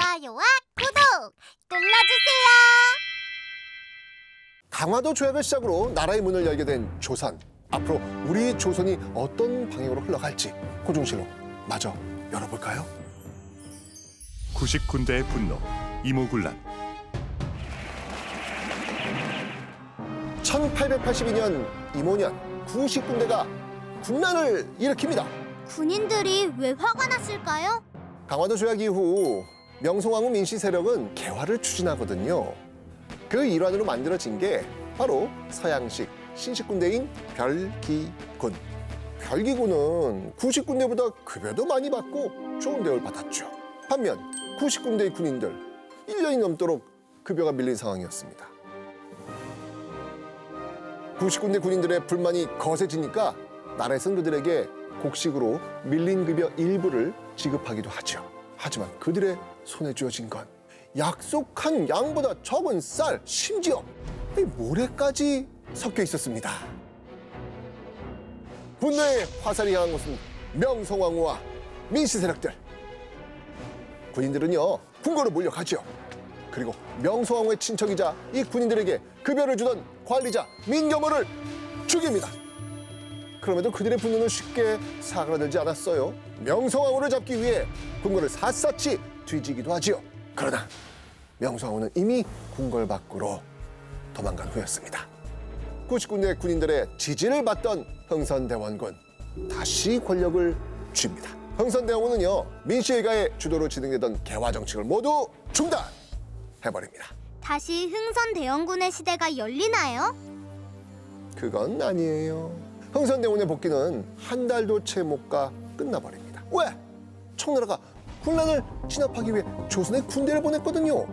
좋아요와 구독 눌러주세요. 강화도 조약을 시작으로 나라의 문을 열게 된 조선. 앞으로 우리 조선이 어떤 방향으로 흘러갈지 고종실록 마저 열어볼까요? 99군데의 분노, 이모군란. 1882년 임오년 90군대가 군란을 일으킵니다. 군인들이 왜 화가 났을까요? 강화도 조약 이후 명성황후 민씨 세력은 개화를 추진하거든요. 그 일환으로 만들어진 게 바로 서양식 신식군대인 별기군. 별기군은 90군대보다 급여도 많이 받고 좋은 대우를 받았죠. 반면 90군대의 군인들 1년이 넘도록 급여가 밀린 상황이었습니다. 90군대 군인들의 불만이 거세지니까 나라에서는 그들에게 곡식으로 밀린 급여 일부를 지급하기도 하죠. 하지만 그들의 손에 쥐어진 건 약속한 양보다 적은 쌀, 심지어 모래까지 섞여 있었습니다. 분노의 화살이 향한 곳은 명성황후와 민씨 세력들. 군인들은요 궁궐로 몰려가죠. 그리고 명성황후의 친척이자 이 군인들에게 급여를 주던 관리자 민경호를 죽입니다. 그럼에도 그들의 분노는 쉽게 사그라들지 않았어요. 명성황후를 잡기 위해 궁궐을 샅샅이 뒤지기도 하지요. 그러나 명성황후는 이미 궁궐 밖으로 도망간 후였습니다. 90군대 군인들의 지지를 받던 흥선대원군 다시 권력을 쥡니다. 흥선대원군은요 민씨 일가의 주도로 진행되던 개화 정책을 모두 중단해버립니다. 다시 흥선대원군의 시대가 열리나요? 그건 아니에요. 흥선대원의 복귀는 한 달도 채 못 가 끝나버립니다. 왜? 청나라가 군란을 진압하기 위해 조선에 군대를 보냈거든요.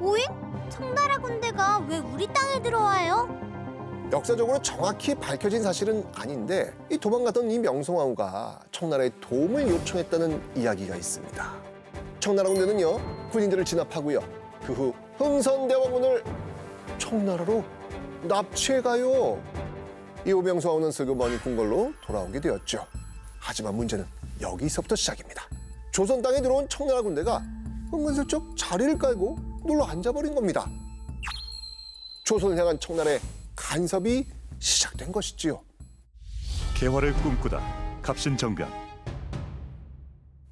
오잉? 청나라 군대가 왜 우리 땅에 들어와요? 역사적으로 정확히 밝혀진 사실은 아닌데 이 도망가던 이 명성황후가 청나라에 도움을 요청했다는 이야기가 있습니다. 청나라 군대는요 군인들을 진압하고요. 그 후 흥선대원군을 청나라로 납치해가요. 이후 명성황후는 슬그머니 궁궐로 돌아오게 되었죠. 하지만 문제는 여기서부터 시작입니다. 조선 땅에 들어온 청나라 군대가 은근슬쩍 자리를 깔고 눌러 앉아버린 겁니다. 조선을 향한 청나라의 간섭이 시작된 것이지요. 개화를 꿈꾸다 갑신정변.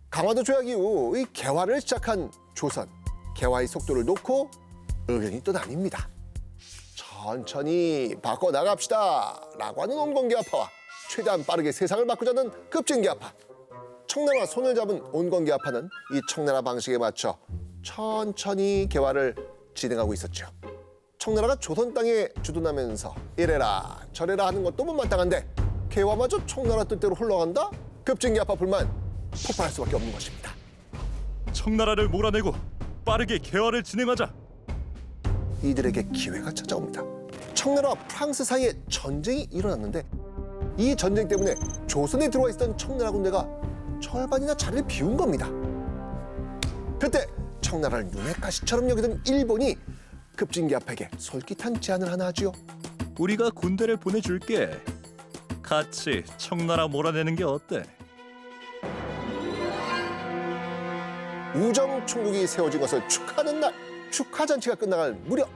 강화도 조약 이후 이 개화를 시작한 조선. 개화의 속도를 놓고 의견이 또 나뉩니다. 천천히 바꿔나갑시다 라고 하는 온건개화파와 최대한 빠르게 세상을 바꾸자는 급진개화파. 청나라와 손을 잡은 온건개화파는 이 청나라 방식에 맞춰 천천히 개화를 진행하고 있었죠. 청나라가 조선 땅에 주둔하면서 이래라 저래라 하는 것도 못마땅한데 개화마저 청나라 뜻대로 흘러간다? 급진개화파 불만 폭발할 수밖에 없는 것입니다. 청나라를 몰아내고 빠르게 개화를 진행하자. 이들에게 기회가 찾아옵니다. 청나라와 프랑스 사이에 전쟁이 일어났는데 이 전쟁 때문에 조선에 들어와 있던 청나라 군대가 절반이나 자리를 비운 겁니다. 그때 청나라를 눈의 가시처럼 여기던 일본이 급진개화파에게 솔깃한 제안을 하나 하지요. 우리가 군대를 보내줄게. 같이 청나라 몰아내는 게 어때? 우정총국이 세워진 것을 축하하는 날, 축하잔치가 끝나갈 무렵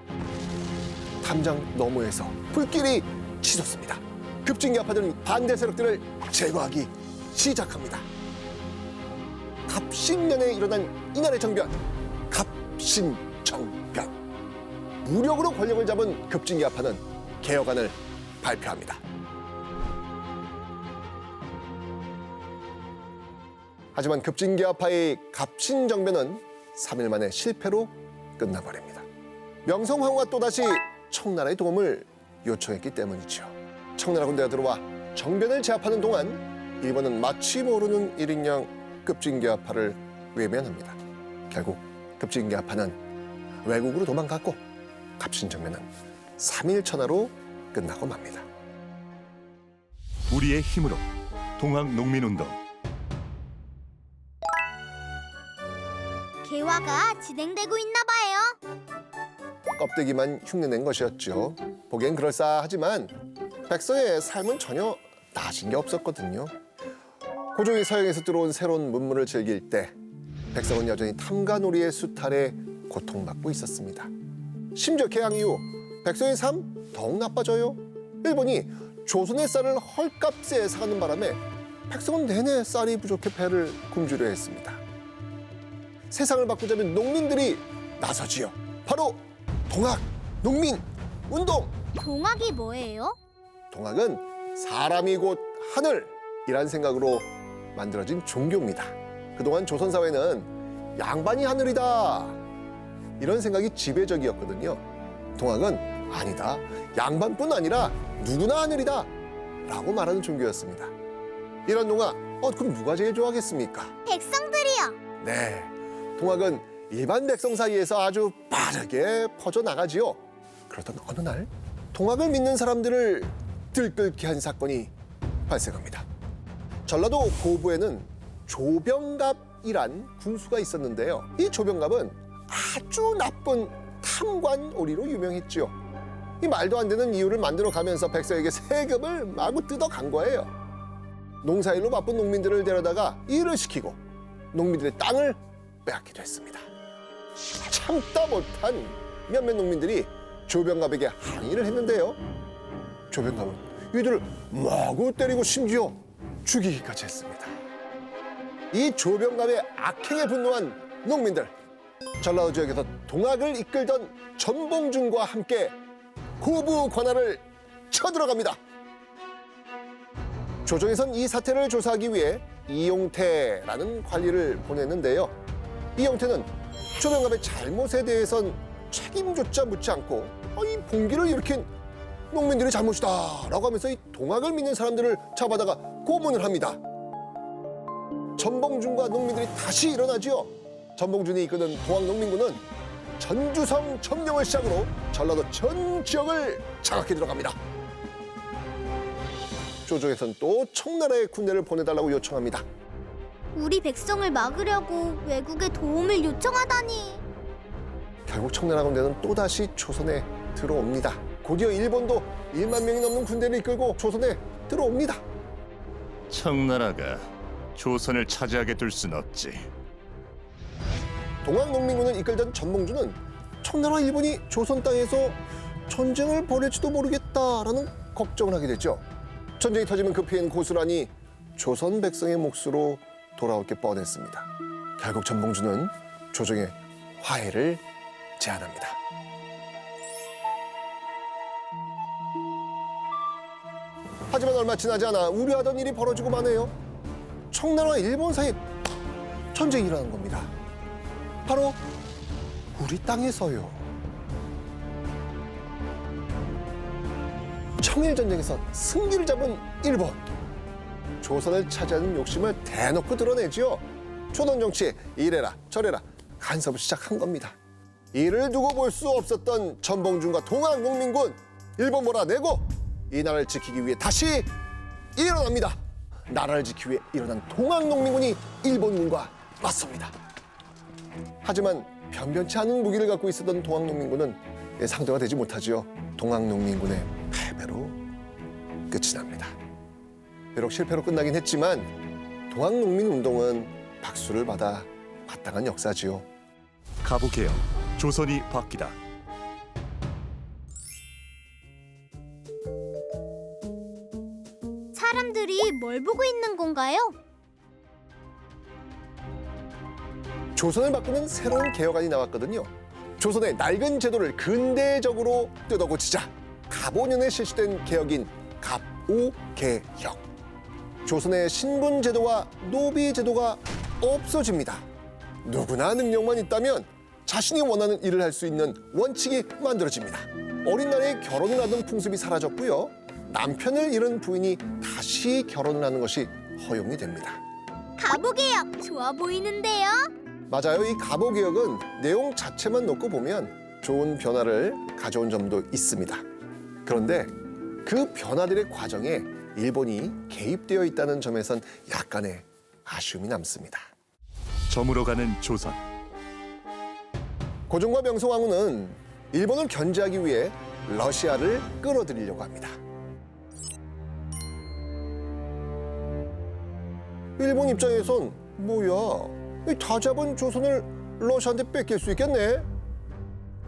담장 너머에서 불길이 치솟습니다. 급진개화파들은 반대 세력들을 제거하기 시작합니다. 갑신년에 일어난 이날의 정변, 갑신정변. 무력으로 권력을 잡은 급진개화파는 개혁안을 발표합니다. 하지만 급진개화파의 갑신정변은 3일 만에 실패로 끝나버립니다. 명성황후가 또다시 청나라의 도움을 요청했기 때문이죠. 청나라 군대가 들어와 정변을 제압하는 동안 일본은 마치 모르는 일인양 급진개화파를 외면합니다. 결국 급진개화파는 외국으로 도망갔고 갑신정변은 3일 천하로 끝나고 맙니다. 우리의 힘으로 동학농민운동. 개화가 진행되고 있나 봐요. 껍데기만 흉내낸 것이었죠. 보기엔 그럴싸하지만 백성의 삶은 전혀 나아진 게 없었거든요. 고종이 서양에서 들어온 새로운 문물을 즐길 때 백성은 여전히 탐관오리의 수탈에 고통받고 있었습니다. 심지어 개항 이후 백성의 삶 더욱 나빠져요. 일본이 조선의 쌀을 헐값에 사가는 바람에 백성은 내내 쌀이 부족해 배를 굶주려 했습니다. 세상을 바꾸자면 농민들이 나서지요. 바로 동학 농민 운동. 동학이 뭐예요? 동학은 사람이 곧 하늘이란 생각으로 만들어진 종교입니다. 그동안 조선 사회는 양반이 하늘이다 이런 생각이 지배적이었거든요. 동학은 아니다, 양반뿐 아니라 누구나 하늘이다 라고 말하는 종교였습니다. 이런 동학, 그럼 누가 제일 좋아하겠습니까? 백성들이요. 네, 동학은 일반 백성 사이에서 아주 빠르게 퍼져나가지요. 그러던 어느 날 동학을 믿는 사람들을 들끓게 한 사건이 발생합니다. 전라도 고부에는 조병갑이란 군수가 있었는데요. 이 조병갑은 아주 나쁜 탐관오리로 유명했죠. 이 말도 안 되는 이유를 만들어가면서 백성에게 세금을 마구 뜯어간 거예요. 농사일로 바쁜 농민들을 데려다가 일을 시키고 농민들의 땅을 빼앗기도 했습니다. 참다 못한 몇몇 농민들이 조병갑에게 항의를 했는데요. 조병갑은 이들을 마구 때리고 심지어 죽이기까지 했습니다. 이 조병갑의 악행에 분노한 농민들, 전라도 지역에서 동학을 이끌던 전봉준과 함께 고부 관할을 쳐들어갑니다. 조정에선 이 사태를 조사하기 위해 이용태라는 관리를 보냈는데요. 이용태는 조병갑의 잘못에 대해선 책임조차 묻지 않고 이 봉기를 일으킨 농민들이 잘못이다라고 하면서 이 동학을 믿는 사람들을 잡아다가 고문을 합니다. 전봉준과 농민들이 다시 일어나지요. 전봉준이 이끄는 동학농민군은 전주성 점령을 시작으로 전라도 전 지역을 장악해 들어갑니다. 조정에선 또 청나라의 군대를 보내달라고 요청합니다. 우리 백성을 막으려고 외국에 도움을 요청하다니. 결국 청나라 군대는 또다시 조선에 들어옵니다. 곧이어 일본도 1만 명이 넘는 군대를 이끌고 조선에 들어옵니다. 청나라가 조선을 차지하게 둘 순 없지. 동학농민군을 이끌던 전봉준은 청나라 일본이 조선 땅에서 전쟁을 벌일지도 모르겠다라는 걱정을 하게 됐죠. 전쟁이 터지면 그 피해는 고스란히 조선 백성의 몫으로 돌아올 게 뻔했습니다. 결국 전봉준은 조정에 화해를 제안합니다. 하지만 얼마 지나지 않아 우려하던 일이 벌어지고 마네요. 청나라와 일본 사이에 전쟁이 일어난 겁니다. 바로 우리 땅에서요. 청일전쟁에서 승기를 잡은 일본. 조선을 차지하는 욕심을 대놓고 드러내지요. 조선 정치에 이래라 저래라 간섭을 시작한 겁니다. 이를 두고 볼 수 없었던 전봉준과 동학농민군, 일본 몰아내고 이 나라를 지키기 위해 다시 일어납니다. 나라를 지키기 위해 일어난 동학농민군이 일본군과 맞섭니다. 하지만 변변치 않은 무기를 갖고 있었던 동학농민군은 상대가 되지 못하지요. 동학농민군의 패배로 끝이 납니다. 비록 실패로 끝나긴 했지만 동학농민운동은 박수를 받아 마땅한 역사지요. 가보개혁, 조선이 바뀌다. 사람들이 뭘 보고 있는 건가요? 조선을 바꾸는 새로운 개혁안이 나왔거든요. 조선의 낡은 제도를 근대적으로 뜯어고치자. 갑5년에 실시된 개혁인 갑5개혁. 조선의 신분 제도와 노비 제도가 없어집니다. 누구나 능력만 있다면 자신이 원하는 일을 할 수 있는 원칙이 만들어집니다. 어린 나이에 결혼을 하던 풍습이 사라졌고요. 남편을 잃은 부인이 다시 결혼을 하는 것이 허용이 됩니다. 가보게요. 좋아 보이는데요? 맞아요. 이 갑오개혁은 내용 자체만 놓고 보면 좋은 변화를 가져온 점도 있습니다. 그런데 그 변화들의 과정에 일본이 개입되어 있다는 점에선 약간의 아쉬움이 남습니다. 저물어 가는 조선. 고종과 명성황후는 일본을 견제하기 위해 러시아를 끌어들이려고 합니다. 일본 입장에선 뭐야, 다 잡은 조선을 러시아한테 뺏길 수 있겠네.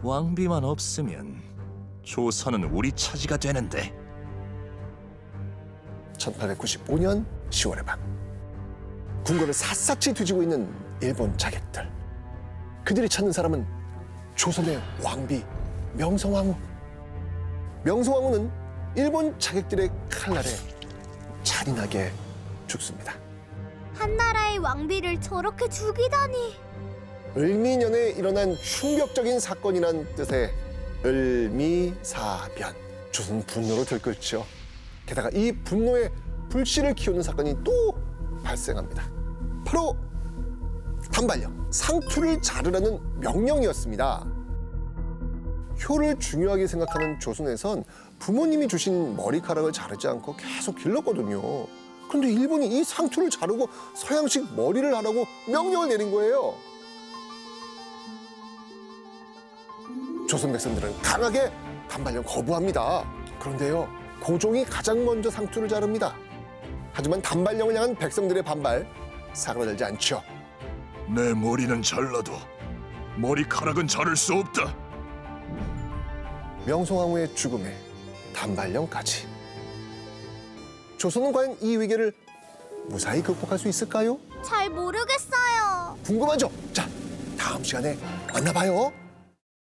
왕비만 없으면 조선은 우리 차지가 되는데. 1895년 10월의 밤, 궁궐을 샅샅이 뒤지고 있는 일본 자객들. 그들이 찾는 사람은 조선의 왕비 명성황후. 명성황후는 일본 자객들의 칼날에 잔인하게 죽습니다. 한나라의 왕비를 저렇게 죽이다니. 을미년에 일어난 충격적인 사건이란 뜻의 을미사변. 조선은 분노로 들끓죠. 게다가 이 분노에 불씨를 키우는 사건이 또 발생합니다. 바로 단발령, 상투를 자르라는 명령이었습니다. 효를 중요하게 생각하는 조선에선 부모님이 주신 머리카락을 자르지 않고 계속 길렀거든요. 그런데 일본이 이 상투를 자르고 서양식 머리를 하라고 명령을 내린 거예요. 조선 백성들은 강하게 단발령 거부합니다. 그런데요, 고종이 가장 먼저 상투를 자릅니다. 하지만 단발령을 향한 백성들의 반발 사그라들지 않죠. 내 머리는 잘라도 머리카락은 자를 수 없다. 명성황후의 죽음에 단발령까지. 조선은 과연 이 위기를 무사히 극복할 수 있을까요? 잘 모르겠어요. 궁금하죠? 자, 다음 시간에 만나봐요.